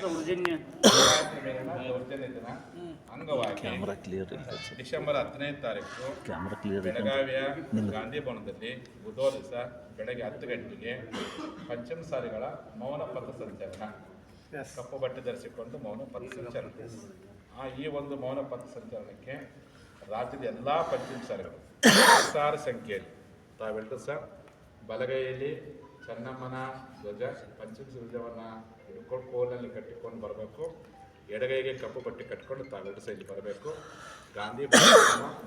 ದೌರ್ಜನ್ಯ ದಿನ ಅಂಗವಾಗಿ ಡಿಸೆಂಬರ್ 10ನೇ ತಾರೀಕು ಬೆಳಗಾವಿಯ ಗಾಂಧಿ ಭವನದಲ್ಲಿ ಬುಧವಾರ ದಿವಸ ಬೆಳಗ್ಗೆ 10 ಗಂಟೆಗೆ ಪಂಚಮಸಾಲಿಗಳ ಮೌನ ಪಥಸಂಚಲನ, ಕಪ್ಪು ಬಟ್ಟೆ ಧರಿಸಿಕೊಂಡು ಮೌನ ಪಥಸಂಚಲನ. ಈ ಒಂದು ಮೌನ ಪಥಸಂಚಲನಕ್ಕೆ ರಾಜ್ಯದ ಎಲ್ಲ ಪಂಚಮಸಾಲಿಗಳು ಸಾವಿರ ಸಂಖ್ಯೆಯಲ್ಲಿ ತಾವೆಲ್ಲರೂ ಸಹ ಬಲಗೈಯಲ್ಲಿ ಚೆನ್ನಮ್ಮನ ಧ್ವಜ ಪಂಚಮ ಧ್ವಜವನ್ನು ಹಿಡ್ಕೊಂಡು ಕೋಲಲ್ಲಿ ಕಟ್ಟಿಕೊಂಡು ಬರಬೇಕು. ಎಡಗೈಗೆ ಕಪ್ಪು ಬಟ್ಟೆ ಕಟ್ಕೊಂಡು ತಾವೆರಡು ಸೈಲಿ ಬರಬೇಕು. ಗಾಂಧಿ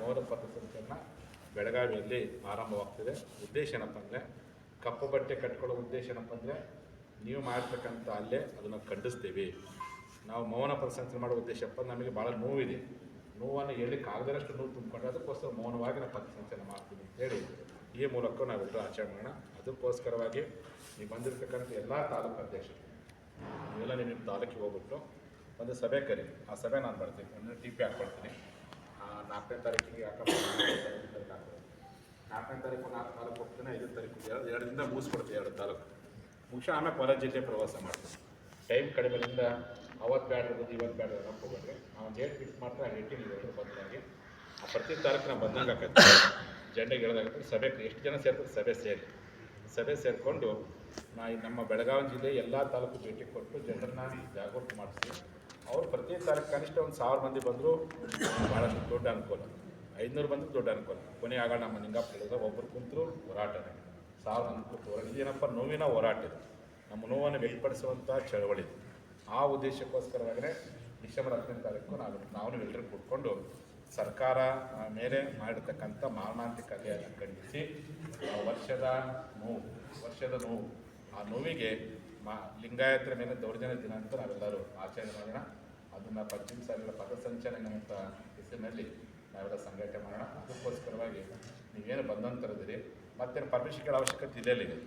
ಮೌನ ಪಥಸಂಚಲನ ಬೆಳಗಾವಿಯಲ್ಲಿ ಆರಂಭವಾಗ್ತಿದೆ. ಉದ್ದೇಶ ಏನಪ್ಪ ಅಂದರೆ, ಕಪ್ಪು ಬಟ್ಟೆ ಕಟ್ಕೊಳ್ಳೋ ಉದ್ದೇಶ ಏನಪ್ಪ ಅಂದರೆ, ನೀವು ಮಾಡ್ತಕ್ಕಂಥ ಅಲ್ಲೇ ಅದನ್ನು ಖಂಡಿಸ್ತೀವಿ. ನಾವು ಮೌನ ಪಥಸಂಚಲನ ಮಾಡೋ ಉದ್ದೇಶಪ್ಪ, ನಮಗೆ ಭಾಳ ನೋವಿದೆ, ನೋವನ್ನು ಹೇಳಿಕ್ಕಾಗದಷ್ಟು ನೋವು ತುಂಬಿಕೊಂಡ್ರೆ ಅದಕ್ಕೋಸ್ಕರ ಮೌನವಾಗಿ ನಾವು ಪಥಸಂಚಲನ ಮಾಡ್ತೀವಿ ಅಂತೇಳಿ ಈ ಮೂಲಕ ನಾವೆಲ್ಲರೂ ಆಚರಣೆ ಮಾಡೋಣ. ಅದಕ್ಕೋಸ್ಕರವಾಗಿ ನೀವು ಬಂದಿರತಕ್ಕಂಥ ಎಲ್ಲ ತಾಲೂಕು ಅಧ್ಯಕ್ಷರು ನೀವೆಲ್ಲ ನಿಮ್ಮ ತಾಲೂಕಿಗೆ ಹೋಗ್ಬಿಟ್ಟು ಒಂದು ಸಭೆ ಕರಿ. ಆ ಸಭೆ ನಾನು ಬರ್ತೀನಿ, ಒಂದು ಟಿ ಪಿ ಹಾಕ್ಕೊಡ್ತೀನಿ. 4ನೇ ತಾರೀಕಿಗೆ ಹಾಕ್ಕೊಡ್ತೀನಿ. 4ನೇ ತಾರೀಕು 4 ತಾಲೂಕು ಹೋಗ್ತೀನಿ, 5ನೇ ತಾರೀಕು 2 ದಿನ ಮುಗಿಸ್ಕೊಡ್ತೀವಿ. 2 ತಾಲೂಕು ಮುಗಿಸಿ ಆಮೇಲೆ ಹೊರ ಜಿಲ್ಲೆ ಪ್ರವಾಸ ಮಾಡ್ತೀನಿ. ಟೈಮ್ ಕಡಿಮೆಯಿಂದ ಅವತ್ತು ಬ್ಯಾಡ ಇರೋದು ಇವತ್ತು ಬ್ಯಾಡ ಅನ್ನೋಕೆ ಹೋಗ್ಬೇಡ್ರಿ. ನಾವು ಡೇಟ್ ಫಿಕ್ಸ್ ಮಾಡ್ತಾರೆ, ಆ ಡೇಟಿಗೆ ನೀವು ಬಂದಾಗಿ ಆ ಪ್ರತಿ ತಾರೀಕು ನಾವು ಬಂದಂಗೆ ಆಕೈತೆ ಜೆಂಡೆಗೆ ಹೇಳೋದಾಗುತ್ತೆ. ಸಭೆಗೆ ಎಷ್ಟು ಜನ ಸೇರ್ತದೆ ಸಭೆ ಸೇರಿಕೊಂಡು ನಮ್ಮ ಬೆಳಗಾವಿ ಜಿಲ್ಲೆ ಎಲ್ಲ ತಾಲೂಕು ಭೇಟಿ ಕೊಟ್ಟು ಜನರನ್ನ ಜಾಗೃತಿ ಮಾಡಿಸಿ ಅವ್ರು ಪ್ರತಿ ತಾಲೂಕು ಕನಿಷ್ಠ ಒಂದು 1000 ಮಂದಿ ಬಂದರೂ ಭಾಳಷ್ಟು ದೊಡ್ಡ ಅನುಕೂಲ. 500 ಬಂದರೂ ದೊಡ್ಡ ಅನುಕೂಲ. ಕೊನೆ ಆಗ ನಮ್ಮ ನಿಂಗಪ್ಪ ಹೇಳಿದ್ರೆ ಒಬ್ಬರು ಕುಂತರು ಹೋರಾಟನೇ 1000 ಮಂದಿ ಕೂತು ಹೋರಾಟ. ಇದೇನಪ್ಪ, ನೋವಿನ ಹೋರಾಟ ಇದೆ, ನಮ್ಮ ನೋವನ್ನು ವ್ಯಕ್ತಪಡಿಸುವಂಥ ಚಳವಳಿ. ಆ ಉದ್ದೇಶಕ್ಕೋಸ್ಕರವಾಗಲೇ ಡಿಸೆಂಬರ್ 10ನೇ ತಾರೀಕು ನಾವು ಎಲ್ಲರೂ ಕೂತ್ಕೊಂಡು ಸರ್ಕಾರ ಮೇಲೆ ಮಾಡಿರ್ತಕ್ಕಂಥ ಮಾರಣಾಂತಿಕ ಹಲ್ಲೆಯನ್ನು ಖಂಡಿಸಿ ವರ್ಷದ ನೋವು ಆ ನೋವಿಗೆ ಲಿಂಗಾಯತರ ಮೇಲೆ ದೌರ್ಜನ್ಯ ದಿನ ಅಂತ ನಾವೆಲ್ಲರೂ ಆಚರಣೆ ಮಾಡೋಣ. ಅದನ್ನು ಪಂಚಮಸಾಲಿಗಳ ಪಥಸಂಚಲನ ಅಂತ ಹೆಸರಿನಲ್ಲಿ ನಾವೆಲ್ಲ ಸಂಘಟನೆ ಮಾಡೋಣ. ಅದಕ್ಕೋಸ್ಕರವಾಗಿ ನೀವೇನು ಬಂದಂಥರದಿರಿ, ಮತ್ತೇನು ಪರ್ಮಿಷನ್ ಅವಶ್ಯಕತೆ ಇದೆ.